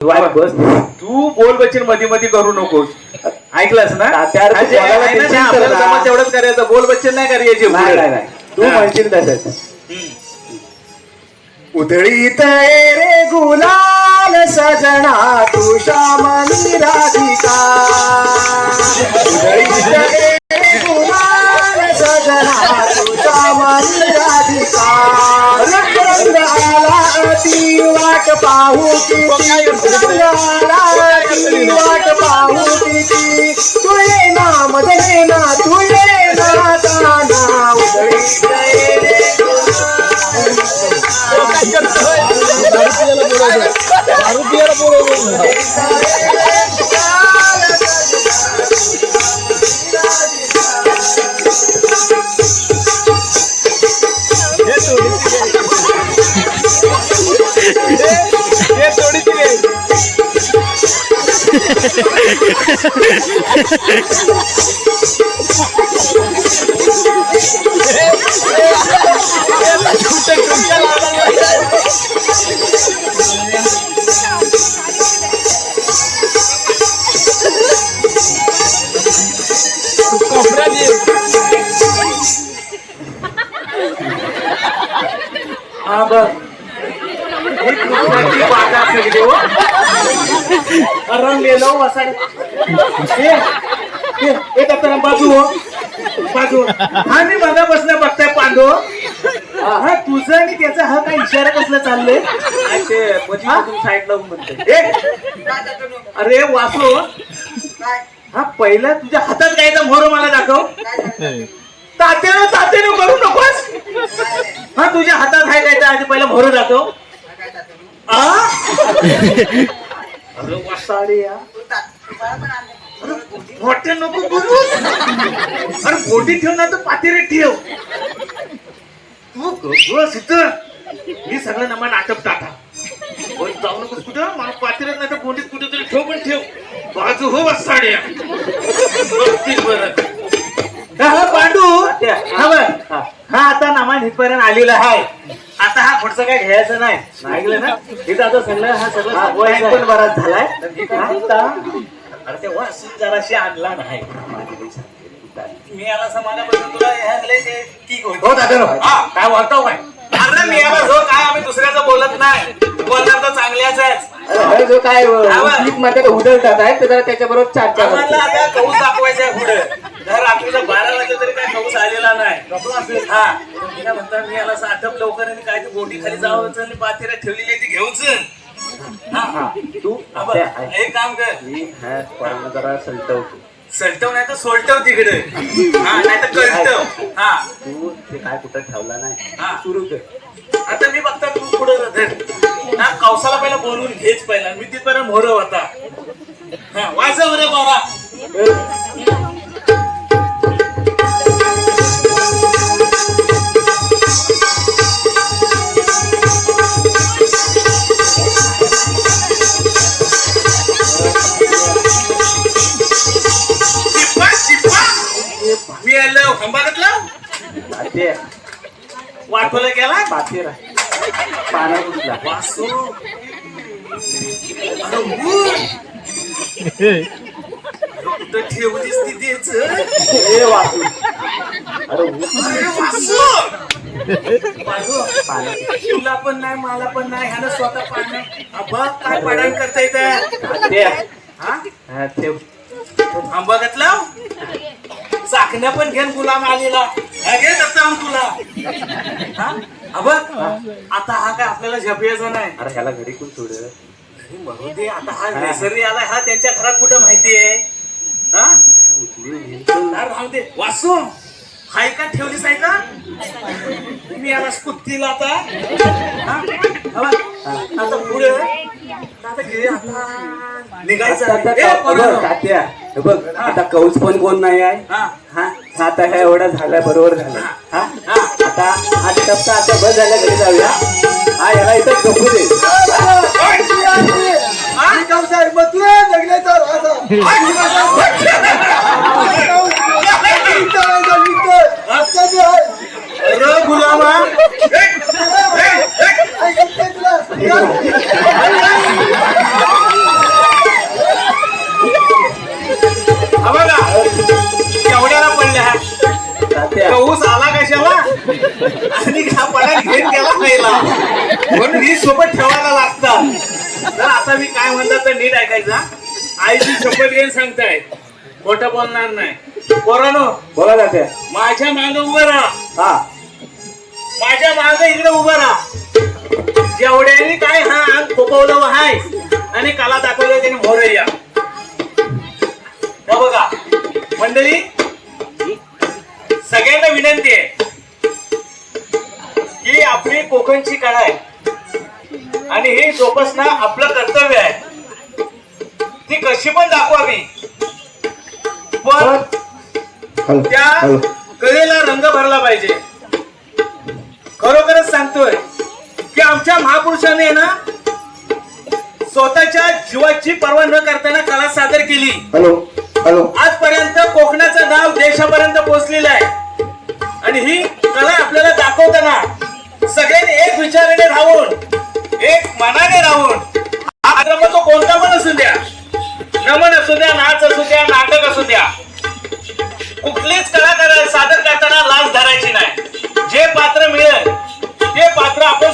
बस तू बोल बच्चन मध्ये मध्ये करू नकोस. ऐकलंस ना? तेवढंच करायचं, बोल बच्चन नाही करायचे. नाही तू म्हणशील तसंच. उधळीत रे गुलाल सजना तू श्यामनी राधिका. उधळीत रे गुलाल सजना तू श्यामनी राधिका. रंग आला ती वाट पाहू किती, रंग आला ती वाट पाहू किती. तुझे नाम दे ना तुझे ना ताना. उधळीत रे बाजू बाजू. हा मी मगापासून बघताय पांडू. हा तुझं आणि त्याचा हा काय इशारा कसला चाललंय साईड लावून म्हणतोय. अरे वासू, हा पहिला तुझ्या हातात काय तर मोर मला दाखव. तात्यानं तात्यानं करू नकोस. हा तुझ्या हातात आहे काय तर आधी पहिला मोर दाखव. अरे वासाडे या मोठे नको बोलूस. अरे बोटी ठेव ना तर पातेरे ठेव. तू बस इथं. मी सगळं नमा नाटक टाका. पण जाऊ नकोस कुठं. मला पातेरेच नाही तर बोटीत कुठे तरी ठेव, पण ठेव बाजू हो वासाड्या. बरं हा पांडू, हा बर हा आता नामान इथपर्यंत आलेला आहे. आता हा पुढचं काय घ्यायचं नाही. ऐकलं ना? इथं आता सगळं हा सगळं पण बराच झालाय. अरे ते वास जराशी आणला नाही. मी याला समाजाबद्दल तुला हो दादा काय बोलतो काय? अरे मी याला जो काय आम्ही दुसऱ्याचं बोलत नाही. बोलणार तर चांगल्याच जो काय उधळतात आहे त्याच्याबरोबर आता कौस दाखवायचा पुढे. जर रात्रीचा 12 वाजता तरी काय कौस आलेला नाही. हा म्हणतात मी याला आटप लवकर आणि काय ती बोटी खाली जावंच आणि पातेऱ्या ठेवलेली ती घेऊच. तू एक काम कर, जरा सलटवतो. सलटव नाही तर सोलटव तिकडे. हा नाही तर कळटव. हा तू ते काय कुठं ठेवला नाही. हा सुरू कर. आता मी बघता तू पुढे धर. हा कौसाला पहिला बोलून घेच पहिला. मी तिथपर्यंत मोर होता. हा वाजव रे बाबा. मी आलो खंबातलं वाटवलं गेला पातेरा पाना कुठला वासू. कुठं ठेवलीस तिथेच वासू. अरे वासू तुला पण नाही मला पण नाही. ह्यानं स्वतः पाडणं बघ काय पाडाण करता येत. हा ठेव. आंबा चाकण्या पण घेऊन गुलाम आलेला घे तुला. बघ आता हा काय आपल्याला झेपायचा नाही. अरे ह्याला घरी कोण सोड म्हणून दे. आता हा नैसर्गिक आलाय. हा त्यांच्या घरात कुठं माहिती आहे. हा राहू दे वासू. हाय का ठेवलीस आहे का? मी याला स्कुत्तीला आता. आता पुढे तात्या बघ आता कौच पण कोण नाही आहे. हा आता हे एवढा झाला बरोबर झालं. हा आता आज टप्पा आता बस झाल्या घरी जाऊया. हा याला इथं झोपू दे. गुलामा आता मी काय म्हणतात तर नीट ऐकायचा. आईची शपथ घेऊन सांगताय, खोटं बोलणार नाही. पोरानो, बोला जाते. माझ्या मागे उभं राहा. हा माझ्या मागे इकडे उभं राहा. जेवढ्याने काय हा अंग फोपवलं हाय आणि काला दाखवलं त्याने मोरया. हे बघा मंडळी, सगळ्यांना विनंती आहे की आपली कोकणची कला आहे आणि हे जोपासणं आपलं कर्तव्य आहे. ती कशी पण दाखवावी, पण त्या कलेला रंग भरला पाहिजे. खरोखरच सांगतोय की आमच्या महापुरुषाने ना स्वतःच्या जीवाची पर्वा न करताना कला सादर केली. Hello hello. आजपर्यंत कोकणाचं नाव देशापर्यंत पोहोचलेलं आहे आणि ही कला आपल्याला दाखवताना सगळ्यांनी एक विचाराने राहून, एक मनाने राहून, हा कार्यक्रम तो कोणता पण असू द्या, नमन असू द्या, नाच असू द्या, नाटक असू द्या, कुठलीच कला सादर करताना लाज धरायची नाही. जे पात्र मिळेल ते पात्र आपण